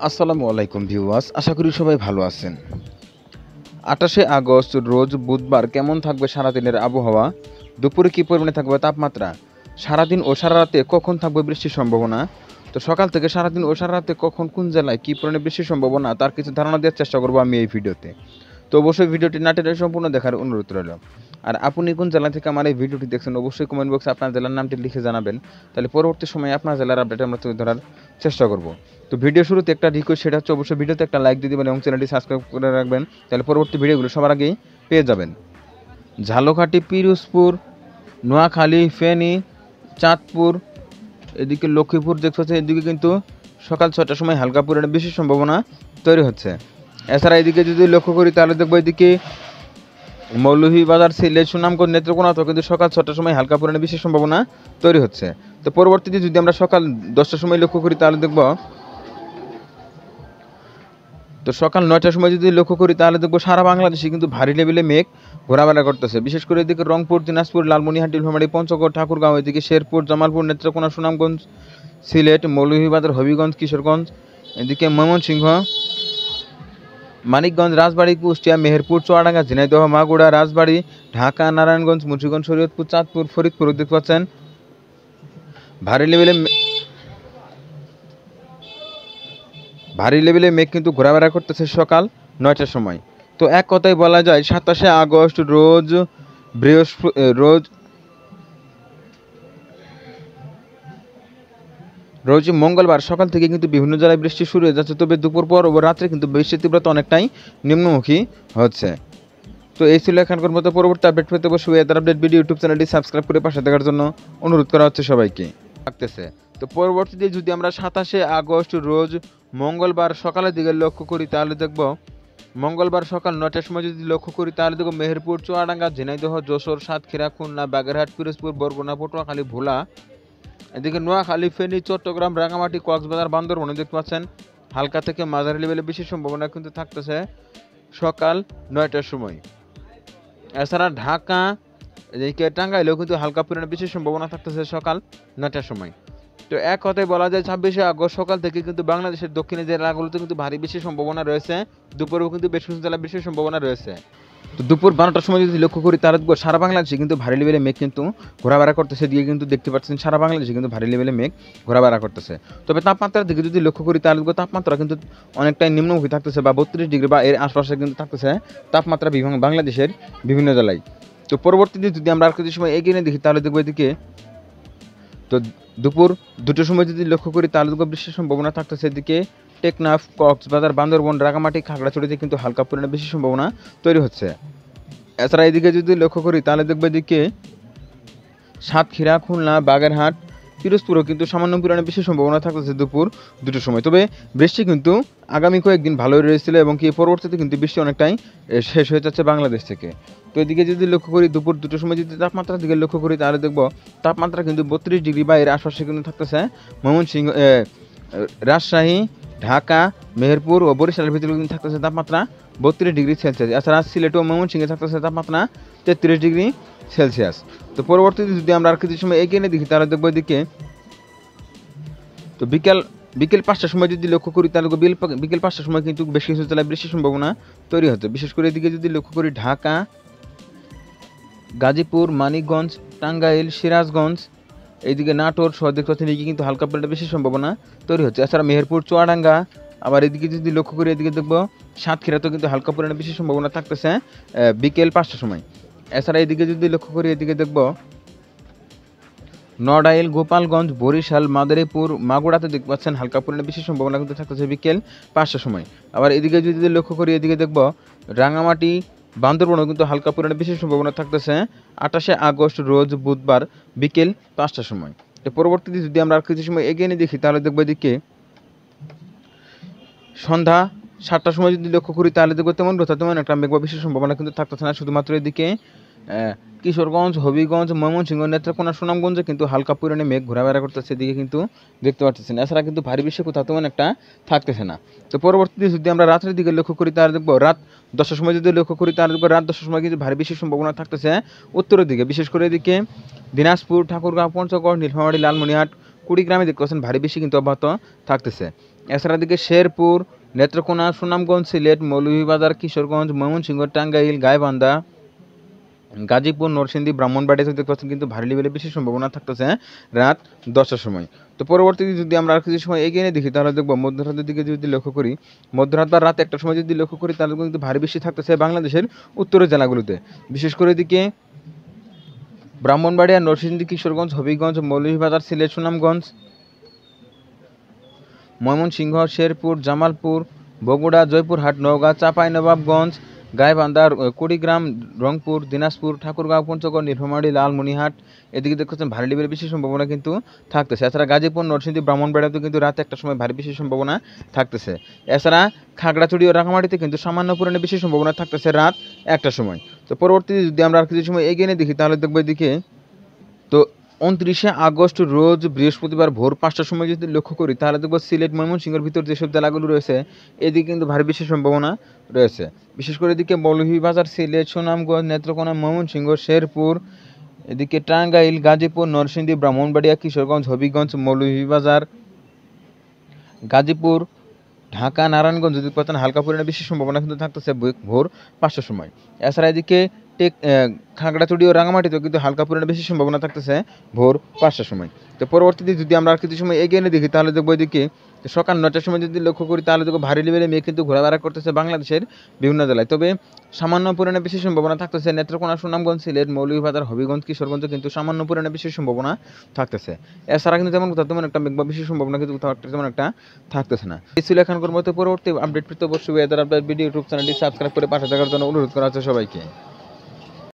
আসসালামু আলাইকুম ভিউয়ার্স, আশা করি সবাই ভালো আছেন। 28শে আগস্ট রোজ বুধবার কেমন থাকবে সারাদিনের আবহাওয়া, দুপুরে কী পরিমাণে থাকবে তাপমাত্রা, সারাদিন ও সারা রাতে কখন থাকবে বৃষ্টির সম্ভাবনা, তো সকাল থেকে সারাদিন ও সারা রাতে কখন কোন জেলায় কী পরিমাণে বৃষ্টির সম্ভাবনা তার কিছু ধারণা দেওয়ার চেষ্টা করবো আমি এই ভিডিওতে। তো অবশ্যই ভিডিওটি না টেনে সম্পূর্ণ দেখার অনুরোধ রইল। আর আপনি কোন জেলা থেকে আমার এই ভিডিওটি দেখছেন অবশ্যই কমেন্ট বক্সে আপনার জেলার নামটি লিখে জানাবেন, তাহলে পরবর্তী সময়ে আপনার জেলার আপডেট আমরা তুলে ধরার চেষ্টা করব। তো ভিডিও শুরুতে একটা রিকোয়েস্ট, সেটা হচ্ছে অবশ্যই ভিডিওতে একটা লাইক দিয়ে দেবেন এবং চ্যানেলটি সাবস্ক্রাইব করে রাখবেন, তাহলে পরবর্তী ভিডিওগুলো সবার আগেই পেয়ে যাবেন। ঝালকাঠি, পিরোজপুর, নোয়াখালী, ফেনী, চাঁদপুর, এদিকে লক্ষ্মীপুর দেখতে পাচ্ছি, এদিকে কিন্তু সকাল 6টার সময় হালকা পরিমাণে বেশি সম্ভাবনা তৈরি হচ্ছে। এছাড়া এদিকে যদি লক্ষ্য করি তাহলে দেখবো এদিকে মৌলভীবাজার, সিলেট, সুনামগঞ্জ, নেত্রকোনাতেও কিন্তু সকাল 6টার সময় হালকা পরিমাণে বেশি সম্ভাবনা তৈরি হচ্ছে। তো পরবর্তীতে যদি আমরা সকাল 10টার সময় লক্ষ্য করি তাহলে দেখব, তো সকাল 9টার সময় যদি লক্ষ্য করি তাহলে দেখবো সারা বাংলাদেশে কিন্তু ভারী লেভেলে মেঘ ঘোরাফেরা করতেছে। বিশেষ করে এদিকে রংপুর, দিনাজপুর, লালমনিরহাট, নীলফামারী, পঞ্চগড়, ঠাকুরগাঁও, এদিকে শেরপুর, জামালপুর, নেত্রকোনা, সুনামগঞ্জ, সিলেট, মৌলভীবাজার, হবিগঞ্জ, কিশোরগঞ্জ, এদিকে ময়মনসিংহ, মানিকগঞ্জ, রাজবাড়ী, কুষ্টিয়া, মেহেরপুর, চুয়াডাঙ্গা, ঝিনাইদহ, মাগুরা, রাজবাড়ী, ঢাকা, নারায়ণগঞ্জ, মুন্সিগঞ্জ, শরীয়তপুর, চাঁদপুর, ফরিদপুর দেখতে পাচ্ছেন ভারী লেভেলে মেঘ কিন্তু ঘোরাফেরা করতেছে সকাল 9টার সময়। তো এক কথায় বলা যায় 27শে আগস্ট রোজ মঙ্গলবার সকাল থেকে কিন্তু বিভিন্ন জেলায় বৃষ্টি শুরু হয়ে যাচ্ছে, তবে দুপুর পর ও রাত্রে কিন্তু বৃষ্টির তীব্রতা অনেকটাই নিম্নমুখী হচ্ছে। তো এই ছিল এখনকার মতো। পরবর্তী আপডেট পেতে অবশ্যই ওয়েদার আপডেট ভিডিও ইউটিউব চ্যানেলটি সাবস্ক্রাইব করে পাশে থাকার জন্য অনুরোধ করা হচ্ছে সবাইকে থাকতেছে। তো পরবর্তীতে যদি আমরা 27শে আগস্ট রোজ মঙ্গলবার সকালের দিকে লক্ষ্য করি তাহলে দেখব, মঙ্গলবার সকাল 9টার সময় যদি লক্ষ্য করি তাহলে দেখব মেহেরপুর, চুয়াডাঙ্গা, ঝিনাইদহ, যশোর, সাতক্ষীরা, খুলনা, বাগেরহাট, পিরোজপুর, বরগুনা, পটুয়াখালী, ভোলা, এদিকে নোয়াখালী, ফেনী, চট্টগ্রাম, রাঙামাটি, কক্সবাজার, বান্দরবনে দেখতে পাচ্ছেন হালকা থেকে মাঝারি লেভেলে বেশি সম্ভাবনা কিন্তু থাকতেছে সকাল 9টার সময়। এছাড়া ঢাকা, এদিকে টাঙ্গাইলেও কিন্তু হালকা পরিমাণে বেশি সম্ভাবনা থাকতেছে সকাল 9টার সময়। তো এক কথায় বলা যায় 26শে আগস্ট সকাল থেকে কিন্তু বাংলাদেশের দক্ষিণে জেলাগুলোতে কিন্তু ভারী বেশি সম্ভাবনা রয়েছে, দুপুরেও কিন্তু বেশ কিছু জেলায় বেশি সম্ভাবনা রয়েছে। তো দুপুর 12টার সময় যদি লক্ষ্য করি তাহলে সারা বাংলাদেশে কিন্তু ভারী লেভেলে মেঘ কিন্তু ঘোরাফেরা করতেছে, দিয়ে কিন্তু দেখতে পাচ্ছেন সারা বাংলাদেশে কিন্তু ভারী লেভেলে মেঘ ঘোরাফেরা করতেছে। তবে তাপমাত্রার দিকে যদি লক্ষ্য করি তাহলে তাপমাত্রা কিন্তু অনেকটাই নিম্নমুখী থাকতেছে, বা 32 ডিগ্রি বা এর আশপাশে কিন্তু থাকতেছে তাপমাত্রা বাংলাদেশের বিভিন্ন জেলায়। তো পরবর্তীতে যদি আমরা আর কিছু সময় এগিয়ে নিয়ে দেখি তাহলে দেখবো এদিকে, তো দুপুর 2টোর সময় যদি লক্ষ্য করি তাহলে দেখবো বৃষ্টির সম্ভাবনা থাকতেছে এদিকে টেকনাফ, কক্সবাজার, বান্দরবন, রাঙামাটি, খাগড়াছড়িতে কিন্তু হালকা পরিমাণে বেশি সম্ভাবনা তৈরি হচ্ছে। এছাড়া এদিকে যদি লক্ষ্য করি তাহলে দেখবে এদিকে সাতক্ষীরা, খুলনা, বাগেরহাট, পিরোজপুরও কিন্তু সামান্য পরিমাণে বেশি সম্ভাবনা থাকতেছে দুপুর 2টোর সময়। তবে বৃষ্টি কিন্তু আগামী কয়েকদিন ভালোই রয়েছিল এবং কি পরবর্তীতে কিন্তু বৃষ্টি অনেকটাই শেষ হয়ে যাচ্ছে বাংলাদেশ থেকে। তো এদিকে যদি লক্ষ্য করি দুপুর 2টোর সময় যদি তাপমাত্রার দিকে লক্ষ্য করি তাহলে দেখব তাপমাত্রা কিন্তু 32 ডিগ্রি বা এর আশপাশে কিন্তু থাকতেছে ময়মনসিংহ, রাজশাহী, ঢাকা, মেহেরপুর ও বরিশালের ভিতরে কিন্তু থাকতেছে তাপমাত্রা 32 ডিগ্রি সেলসিয়াস। এছাড়া সিলেট ও ময়মনসিংহে থাকতেছে তাপমাত্রা 33 ডিগ্রি সেলসিয়াস। তো পরবর্তীতে যদি আমরা আর কিছু সময় এগিয়ে নিয়ে দেখি তাহলে দেখবো এদিকে, তো বিকেল 5টার সময় যদি লক্ষ্য করি তাহলে বিকেল 5টার সময় কিন্তু বেশ কিছু জেলায় বৃষ্টির সম্ভাবনা তৈরি হচ্ছে। বিশেষ করে এদিকে যদি লক্ষ্য করি ঢাকা, গাজীপুর, মানিকগঞ্জ, টাঙ্গাইল, সিরাজগঞ্জ, এইদিকে নাটোর সহ দেখতে পাচ্ছেন এদিকে কিন্তু হালকা পরিমাণে বেশি সম্ভাবনা তৈরি হচ্ছে। এছাড়া মেহেরপুর, চুয়াডাঙ্গা, আবার এদিকে যদি লক্ষ্য করি এদিকে দেখবো সাতক্ষীরাতেও কিন্তু হালকা পরিমাণে বেশি সম্ভাবনা থাকতেছে বিকেল 5টার সময়। এছাড়া এদিকে যদি লক্ষ্য করি এদিকে দেখব নড়াইল, গোপালগঞ্জ, বরিশাল, মাদারীপুর, মাগুরাতে দেখতে পাচ্ছেন হালকা পরিমাণে বেশি সম্ভাবনা কিন্তু থাকতেছে বিকেল 5টার সময়। আবার এদিকে যদি লক্ষ্য করি এদিকে দেখব রাঙামাটি, বান্দরবনেও কিন্তু হালকা পরিমাণে বেশি সম্ভাবনা থাকতেছে 28শে আগস্ট রোজ বুধবার বিকেল 5টার সময়। তো পরবর্তীতে যদি আমরা আর কিছু সময় এগিয়ে নিয়ে দেখি তাহলে দেখবো এদিকে সন্ধ্যা 7টার সময় যদি লক্ষ্য করি তাহলে দেখবো তেমন একটা মেঘ বা বেশি সম্ভাবনা কিন্তু থাকতেছে না, শুধুমাত্র এদিকে কিশোরগঞ্জ, হবিগঞ্জ, ময়মনসিংহ, নেত্রকোনা, সুনামগঞ্জে কিন্তু হালকা পরিমাণে মেঘ ঘোরাফেরা করতেছে, এদিকে কিন্তু দেখতে পাচ্ছেন। এছাড়া কিন্তু ভারী বৃষ্টি কোথাও তেমন একটা থাকতেছে না। তো পরবর্তীতে যদি আমরা রাতের দিকে লক্ষ্য করি তাহলে দেখবো রাত 10টার সময় যদি লক্ষ্য করি তাহলে দেখবো রাত 10টার সময় কিন্তু ভারী বৃষ্টির সম্ভাবনা থাকতেছে উত্তরের দিকে। বিশেষ করে এদিকে দিনাজপুর, ঠাকুরগাঁও, পঞ্চগড়, নীলফামারী, লালমনিরহাট, কুড়িগ্রামে দেখতে পাচ্ছেন ভারী বৃষ্টি কিন্তু অব্যাহত থাকতেছে। এছাড়া দিকে শেরপুর, নেত্রকোনা, সুনামগঞ্জ, সিলেট, মৌলভীবাজার, কিশোরগঞ্জ, ময়মনসিংহ, টাঙ্গাইল, গাইবান্ধা, গাজীপুর, নরসিংদী, ব্রাহ্মণবাড়িয়া দেখতে পাচ্ছেন কিন্তু ভারী লেভেলের বেশি সম্ভাবনা থাকতেছে রাত 10টার সময়। তো পরবর্তীতে যদি আমরা আর কিছু সময় এগিয়ে নিয়ে দেখি তাহলে দেখবো মধ্যরাতের দিকে যদি লক্ষ্য করি, মধ্যরাত বা রাত 1টার সময় যদি লক্ষ্য করি তাহলে কিন্তু ভারী বৃষ্টি থাকতেছে বাংলাদেশের উত্তরের জেলাগুলোতে, বিশেষ করে এদিকে ব্রাহ্মণবাড়িয়া, নরসিংদী, কিশোরগঞ্জ, হবিগঞ্জ, মৌলভীবাজার, সিলেট, সুনামগঞ্জ, ময়মনসিংহ, শেরপুর, জামালপুর, বগুড়া, জয়পুরহাট, নওগাঁ, চাঁপাইনবাবগঞ্জ, গাইবান্ধা, কুড়িগ্রাম, রংপুর, দিনাজপুর, ঠাকুরগাঁও, পঞ্চগড়, নীলফামারী, লালমনিরহাট এদিকে দেখছেন ভারী লেভেলের বেশি সম্ভাবনা কিন্তু থাকতেছে। এছাড়া গাজীপুর, নরসিংদী, ব্রাহ্মণবাড়িয়াতে কিন্তু রাত 1টার সময় ভারী বেশি সম্ভাবনা থাকতেছে। এছাড়া খাগড়াছড়ি ও রাঙামাটিতে কিন্তু সামান্য পরিমাণে বেশি সম্ভাবনা থাকতেছে রাত 1টার সময়। তো পরবর্তীতে যদি আমরা আর কিছু সময় এগিয়ে নিয়ে দেখি তাহলে দেখবো এদিকে তো 29শে আগস্ট রোজ বৃহস্পতিবার ভোর 5টার সময় যদি লক্ষ্য করি তাহলে দেখব সিলেট, ময়মনসিংহের ভিতর যেসব জেলাগুলো রয়েছে এদিকে কিন্তু ভারী বেশি সম্ভাবনা রয়েছে। বিশেষ করে এদিকে মৌলভীবাজার, সিলেট, সুনামগঞ্জ, নেত্রকোনা, ময়মনসিংহ, শেরপুর, এদিকে টাঙ্গাইল, গাজীপুর, নরসিংদী, ব্রাহ্মণবাড়িয়া, কিশোরগঞ্জ, হবিগঞ্জ, মৌলভীবাজার, গাজীপুর, ঢাকা, নারায়ণগঞ্জ যদি পাতেন হালকা পরিমাণে বেশি সম্ভাবনা কিন্তু থাকতেছে ভোর 5টার সময়। এছাড়া এদিকে খাগড়াছড়ি ও রাঙামাটিতেও কিন্তু হালকা পরিমাণে বেশি সম্ভাবনা থাকতেছে ভোর 5টার সময়। তো পরবর্তীতে যদি আমরা আর কিছু সময় এগিয়ে নিয়ে দেখি তাহলে দেখবো এদিকে সকাল 9টার সময় যদি লক্ষ্য করি তাহলে দেখবো ভারী লেভেলে মেঘ কিন্তু ঘোরাফেরা করতেছে বাংলাদেশের বিভিন্ন জেলায়, তবে সামান্য পরিমাণে বেশি সম্ভাবনা থাকতেছে নেত্রকোনা, সুনামগঞ্জ, সিলেট, মৌলভীবাজার, হবিগঞ্জ, কিশোরগঞ্জে কিন্তু সামান্য পরিমাণে বেশি সম্ভাবনা থাকতেছে। এছাড়া কিন্তু তেমন একটা মেঘ বা বেশি সম্ভাবনা কিন্তু তেমন একটা থাকতেছে না। এই ছিল এখনকার মতো। পরবর্তী আপডেট পেতে অবশ্যই ওয়েদার আপডেট ভিডিও ইউটিউব চ্যানেলটি সাবস্ক্রাইব করে পাশে থাকার জন্য অনুরোধ করা হচ্ছে সবাইকে।